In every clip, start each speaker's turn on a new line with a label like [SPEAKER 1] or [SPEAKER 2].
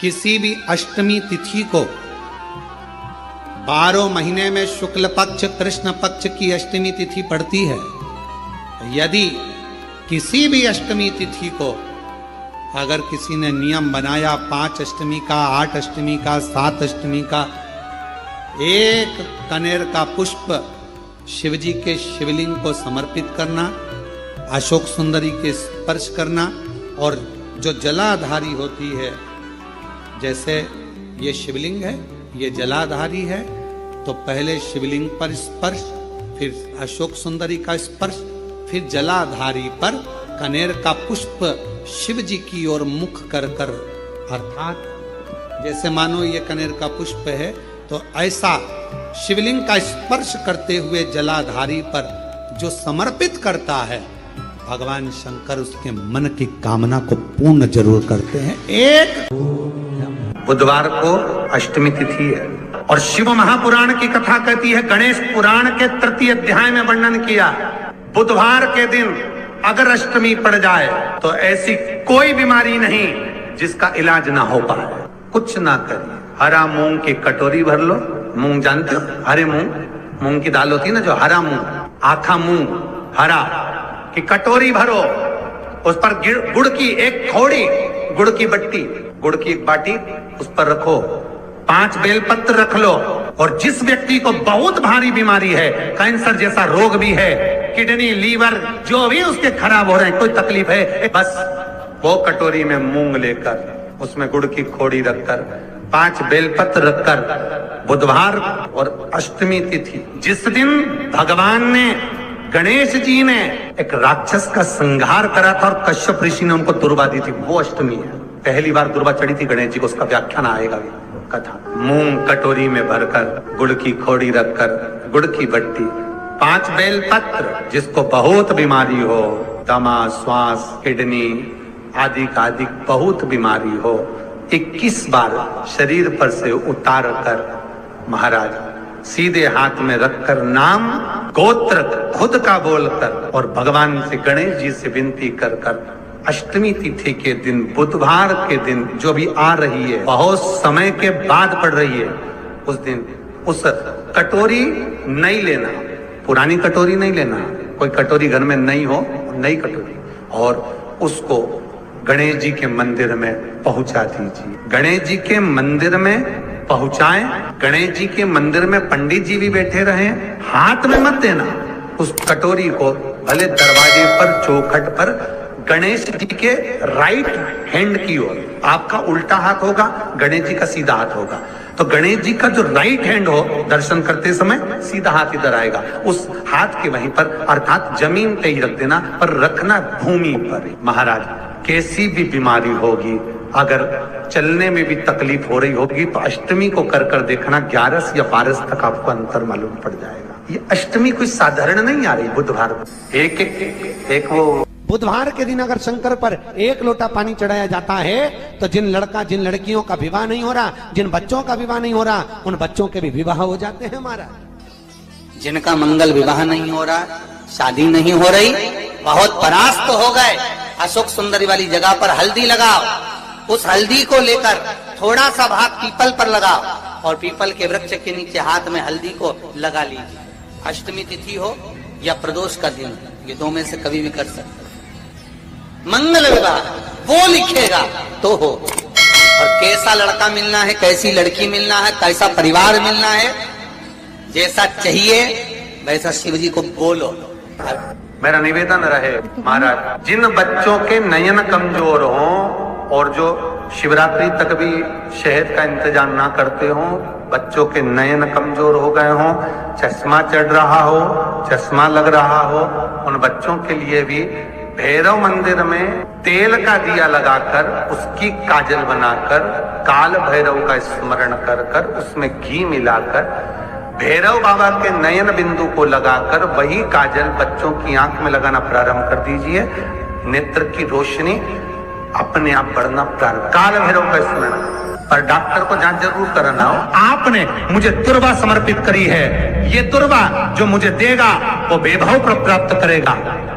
[SPEAKER 1] किसी भी अष्टमी तिथि को 12 महीने में शुक्ल पक्ष कृष्ण पक्ष की अष्टमी तिथि पड़ती है। यदि किसी भी अष्टमी तिथि को अगर किसी ने नियम बनाया 5 अष्टमी का, 8 अष्टमी का, 7 अष्टमी का, एक कनेर का पुष्प शिवजी के शिवलिंग को समर्पित करना, अशोक सुंदरी के स्पर्श करना, और जो जलाधारी होती है, जैसे ये शिवलिंग है, ये जलाधारी है, तो पहले शिवलिंग पर स्पर्श, फिर अशोक सुंदरी का स्पर्श, फिर जलाधारी पर कनेर का पुष्प शिव जी की ओर मुख कर कर, अर्थात जैसे मानो ये कनेर का पुष्प है, तो ऐसा शिवलिंग का स्पर्श करते हुए जलाधारी पर जो समर्पित करता है, भगवान शंकर उसके मन की कामना को पूर्ण जरूर करते हैं। एक
[SPEAKER 2] बुधवार को अष्टमी तिथि है और शिव महापुराण की कथा कहती है, गणेश पुराण के 3 अध्याय में वर्णन किया, बुधवार के दिन अगर अष्टमी पड़ जाए तो ऐसी कोई बीमारी नहीं जिसका इलाज ना हो पाए। कुछ ना करिए, हरा मूंग की कटोरी भर लो, मूंग जानते हो, हरे मूंग की दाल होती है ना, जो हरा मूंग, आखा मूंग हरा की कटोरी भरो, उस पर गुड़ की एक थोड़ी, गुड़ की बट्टी, गुड़ की एक बाटी उस पर रखो, 5 बेलपत्र रख लो, और जिस व्यक्ति को बहुत भारी बीमारी है, कैंसर जैसा रोग भी है, किडनी लीवर जो भी उसके खराब हो रहे हैं, कोई तकलीफ है, बस वो कटोरी में मूंग लेकर उसमें गुड़ की खोड़ी रखकर 5 बेलपत्र रखकर, बुधवार और अष्टमी तिथि जिस दिन भगवान ने, गणेश जी ने एक राक्षस का संहार करा था और कश्यप ऋषि ने उनको दुर्वा दी थी, वो अष्टमी है। पहली बार दुर्वा चढ़ी थी गणेश जी को, उसका व्याख्यान आएगा कथा। मूंग कटोरी में भरकर, गुड़ की खोड़ी रखकर, गुड़ की बट्टी, 5 बेलपत्र, जिसको बहुत बीमारी हो, दमा, श्वास, किडनी आदि का आदि बहुत बीमारी हो, 21 बार शरीर पर से उतार कर महाराज सीधे हाथ में रखकर नाम गोत्र खुद का बोलकर और भगवान से, गणेश जी से विनती कर कर, अष्टमी तिथि के दिन, बुधवार के दिन जो भी आ रही है, बहुत समय के बाद पड़ रही है, उस दिन उस कटोरी नहीं लेना, पुरानी कटोरी नहीं लेना, कोई कटोरी घर में नहीं हो, नई कटोरी, और उसको गणेश जी के मंदिर में पहुंचा दीजिए। गणेश जी के मंदिर में पहुंचाएं, गणेश जी के मंदिर में पंडित जी भी बैठे रहे, हाथ में मत देना उस कटोरी को, भले दरवाजे पर, चौखट पर, गणेश जी के राइट हैंड की ओर, आपका उल्टा हाथ होगा, गणेश जी का सीधा हाथ होगा, तो गणेश जी का जो राइट हैंड हो, दर्शन करते समय सीधा हाथ इधर आएगा, उस हाथ के वहीं पर, अर्थात जमीन पे ही रख देना, पर रखना भूमि पर। महाराज कैसी भी बीमारी होगी, अगर चलने में भी तकलीफ हो रही होगी, तो अष्टमी को कर कर देखना, 11 या 12 तक आपको अंतर मालूम पड़ जाएगा। ये अष्टमी कोई साधारण नहीं आ रही, बुधवार एक वो
[SPEAKER 3] बुधवार के दिन अगर शंकर पर 1 लोटा पानी चढ़ाया जाता है, तो जिन लड़कियों का विवाह नहीं हो रहा, जिन बच्चों का विवाह नहीं हो रहा, उन बच्चों के भी विवाह हो जाते हैं। हमारा
[SPEAKER 4] जिनका मंगल विवाह नहीं हो रहा, शादी नहीं हो रही, बहुत परास्त हो गए, अशोक सुंदरी वाली जगह पर हल्दी लगाओ, उस हल्दी को लेकर थोड़ा सा भाग पीपल पर लगाओ, और पीपल के वृक्ष के नीचे हाथ में हल्दी को लगा लीजिए। अष्टमी तिथि हो या प्रदोष का दिन, ये 2 में से कभी भी कर सकते। मंगल विवाह वो लिखेगा तो हो, और कैसा लड़का मिलना है, कैसी लड़की मिलना है, कैसा परिवार मिलना है, जैसा चाहिए वैसा शिव जी को बोलो।
[SPEAKER 2] मेरा निवेदन रहे महाराज, जिन बच्चों के नयन कमजोर हों और जो शिवरात्रि तक भी शहद का इंतजाम ना करते हों, बच्चों के नयन कमजोर हो गए हों, चश्मा चढ़ रहा हो, चश्मा लग रहा हो, उन बच्चों के लिए भी भैरव मंदिर में तेल का दिया लगाकर, उसकी काजल बनाकर, काल भैरव का स्मरण कर कर, उसमें घी मिलाकर, भैरव बाबा के नयन बिंदु को लगाकर वही काजल बच्चों की आंख में लगाना प्रारंभ कर दीजिए, नेत्र की रोशनी अपने आप बढ़ना प्रारंभ। काल भैरव का स्मरण, पर डॉक्टर को जांच जरूर कराना हो। आपने मुझे दुर्वा समर्पित करी है, ये दुर्वा जो मुझे देगा वो वैभव प्राप्त करेगा,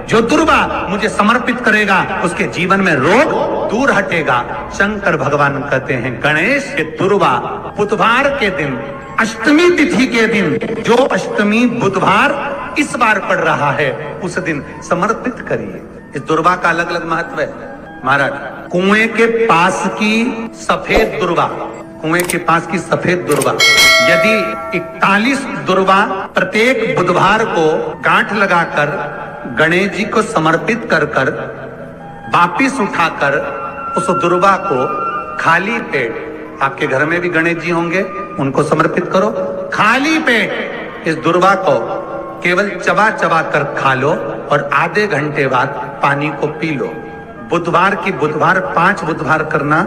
[SPEAKER 2] जो दुर्वा मुझे समर्पित करेगा उसके जीवन में रोग दूर हटेगा। शंकर भगवान कहते हैं गणेश के दुर्वा बुधवार के दिन, अष्टमी तिथि के दिन, जो अष्टमी बुधवार इस बार पड़ रहा है उस दिन समर्पित करिए। इस दुर्वा का अलग अलग महत्व है महाराज। कुएं के पास की सफेद दुर्वा, कुएं के पास की सफेद दुर्वा, यदि 41 दुर्वा प्रत्येक बुधवार को गांठ लगाकर गणेश जी को समर्पित कर कर वापिस उठाकर उस दुर्वा को खाली पेट, आपके घर में भी गणेश जी होंगे, उनको समर्पित करो, खाली पेट इस दुर्वा को केवल चबा चबा कर खा लो और आधे घंटे बाद पानी को पी लो। बुधवार की बुधवार 5 बुधवार करना,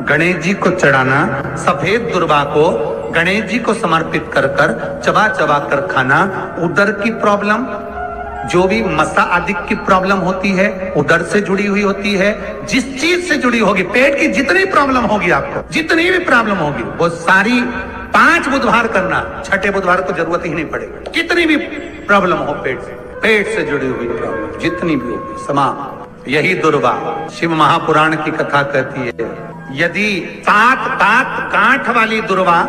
[SPEAKER 2] गणेश जी को चढ़ाना, सफेद दुर्वा को गणेश जी को समर्पित कर कर चबा चबा कर खाना। उदर की प्रॉब्लम, जो भी मसा आदि की प्रॉब्लम होती है उदर से जुड़ी हुई होती है, जिस चीज से जुड़ी होगी, पेट की जितनी प्रॉब्लम होगी, आपको जितनी भी प्रॉब्लम होगी वो सारी 5 बुधवार करना, छठे बुधवार को जरूरत ही नहीं पड़ेगी। कितनी भी प्रॉब्लम हो पेट से जुड़ी हुई प्रॉब्लम जितनी भी होगी समाप्त। यही दुर्वा शिव महापुराण की कथा कहती है, यदि 7 गांठ वाली दुर्वा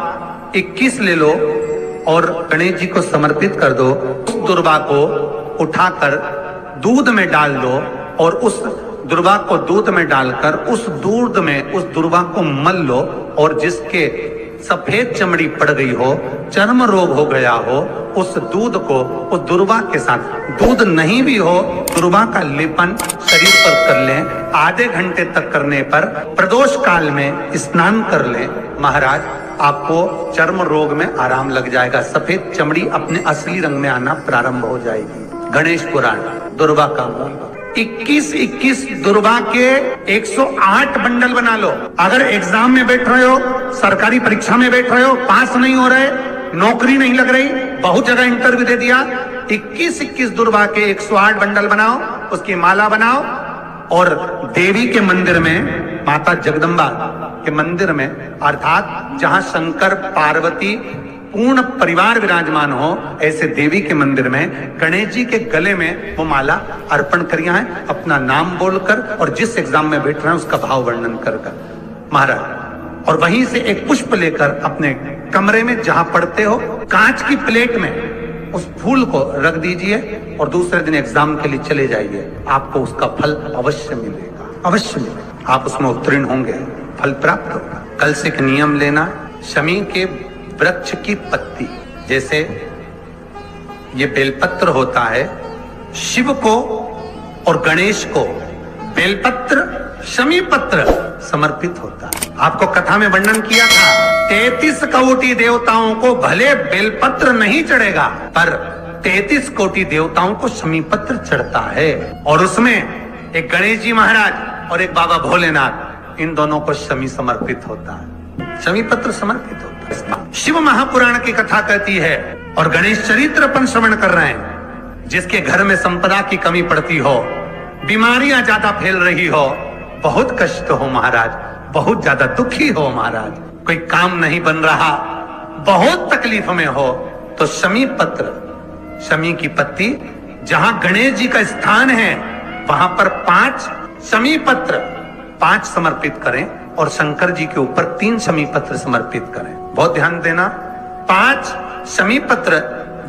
[SPEAKER 2] 21 ले लो और गणेश जी को समर्पित कर दो, उस दुर्वा को उठाकर दूध में डाल दो और उस दुर्वा को दूध में डालकर उस दूध में उस दुर्वा को मल लो, और जिसके सफेद चमड़ी पड़ गई हो, चर्म रोग हो गया हो, उस दूध को उस दुर्वा के साथ, दूध नहीं भी हो, दुर्वा का लेपन शरीर पर कर लें। आधे घंटे तक करने पर प्रदोष काल में स्नान कर लें महाराज, आपको चर्म रोग में आराम लग जाएगा, सफेद चमड़ी अपने असली रंग में आना प्रारंभ हो जाएगी। गणेश पुराण दुर्वा का मूल 21 दुर्वा के 108 बंडल बना लो। अगर एग्जाम में बैठ रहे हो, सरकारी परीक्षा में बैठ रहे हो, पास नहीं हो रहे, नौकरी नहीं लग रही, बहुत जगह इंटरव्यू दे दिया, 21 दुर्वा के 108 बंडल बनाओ, उसकी माला बनाओ और देवी के मंदिर में, माता जगदम्बा के मंदिर में, अर्थात जहां शंकर पार्वती पूर्ण परिवार विराजमान हो, ऐसे देवी के मंदिर में गणेश जी के गले में वो माला अर्पण करिया है, अपना नाम बोलकर और जिस एग्जाम में बैठ रहे हैं उसका भाव वर्णन कर महाराज। और वहीं से एक पुष्प लेकर अपने कमरे में जहां पढ़ते हो, कांच की प्लेट में उस फूल को रख दीजिए और दूसरे दिन एग्जाम के लिए चले जाइए, आपको उसका फल अवश्य मिलेगा, अवश्य मिलेगा, आप उसमें उत्तीर्ण होंगे, फल प्राप्त होगा। कल से एक नियम लेना, शमी के वृक्ष की पत्ती, जैसे ये बेलपत्र होता है, शिव को और गणेश को बेलपत्र, शमी पत्र समर्पित होता है। आपको कथा में वर्णन किया था, 33 कोटि देवताओं को भले बेलपत्र नहीं चढ़ेगा, पर 33 कोटि देवताओं को शमी पत्र चढ़ता है। और उसमें एक गणेश जी महाराज और एक बाबा भोलेनाथ, इन दोनों को शमी समर्पित होता है, शमी पत्र समर्पित होता है। शिव महापुराण की कथा कहती है और गणेश चरित्र अपन श्रवण कर रहे हैं, जिसके घर में संपदा की कमी पड़ती हो, बीमारियां ज्यादा फैल रही हो, बहुत कष्ट हो महाराज, बहुत ज्यादा दुखी हो महाराज, कोई काम नहीं बन रहा, बहुत तकलीफ में हो, तो शमी पत्र, शमी की पत्ती, जहां गणेश जी का स्थान है वहां पर 5 शमी पत्र 5 समर्पित करें और शंकर जी के ऊपर 3 शमी पत्र समर्पित करें। बहुत ध्यान देना, 5 शमी पत्र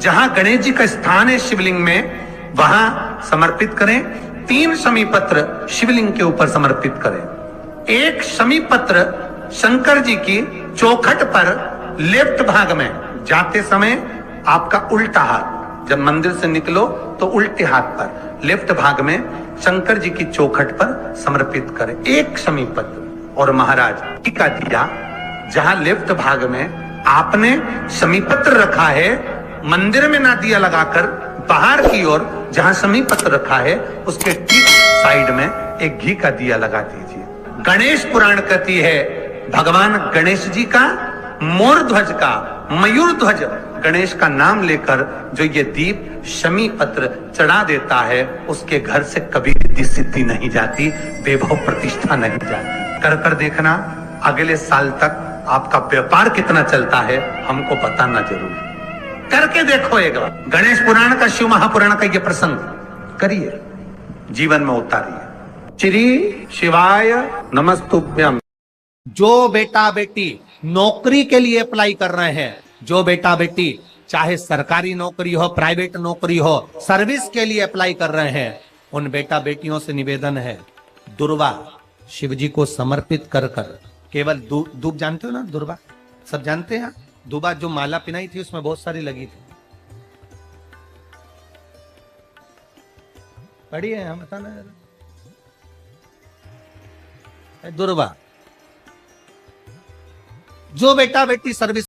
[SPEAKER 2] जहां गणेश जी का स्थान है शिवलिंग में वहां समर्पित करें, 3 शमी पत्र शिवलिंग के ऊपर समर्पित करें। एक शमी पत्र शंकर जी की चौखट पर लेफ्ट भाग में जाते समय आपका उल्टा हाथ, जब मंदिर से निकलो तो उल्टे हाथ पर लेफ्ट भाग में शंकर जी की चौखट पर समर्पित करें एक शमी पत्र। और महाराज टीका दिया, जहां लेफ्ट भाग में आपने शमी पत्र रखा है, मंदिर में ना दिया लगाकर बाहर की ओर जहां शमी पत्र रखा है उसके ठीक साइड में एक घी का दिया लगा दीजिए। गणेश पुराण कहती है भगवान गणेश जी का, मोर ध्वज का, मयूर ध्वज गणेश का नाम लेकर जो ये दीप शमी पत्र चढ़ा देता है, उसके घर से कभी रिद्धि सिद्धि नहीं जाती, वैभव प्रतिष्ठा नहीं जाती। कर कर देखना, अगले साल तक आपका व्यापार कितना चलता है हमको बताना जरूर, करके देखो एक बार। गणेश पुराण का, शिव महापुराण का ये प्रसंग करिए, जीवन में उतारिए। श्री शिवाय नमस्तुभ्यम।
[SPEAKER 1] जो बेटा बेटी नौकरी के लिए अप्लाई कर रहे हैं, जो बेटा बेटी चाहे सरकारी नौकरी हो, प्राइवेट नौकरी हो, सर्विस के लिए अप्लाई कर रहे हैं, उन बेटा बेटियों से निवेदन है, दुर्वा शिव जी को समर्पित कर कर केवल दूब जानते हो ना, दुर्वा सब जानते हैं। दुबा जो माला पिनाई थी उसमें बहुत सारी लगी थी, पढ़ी है, हम बताना दुर्वा। जो बेटा बेटी सर्विस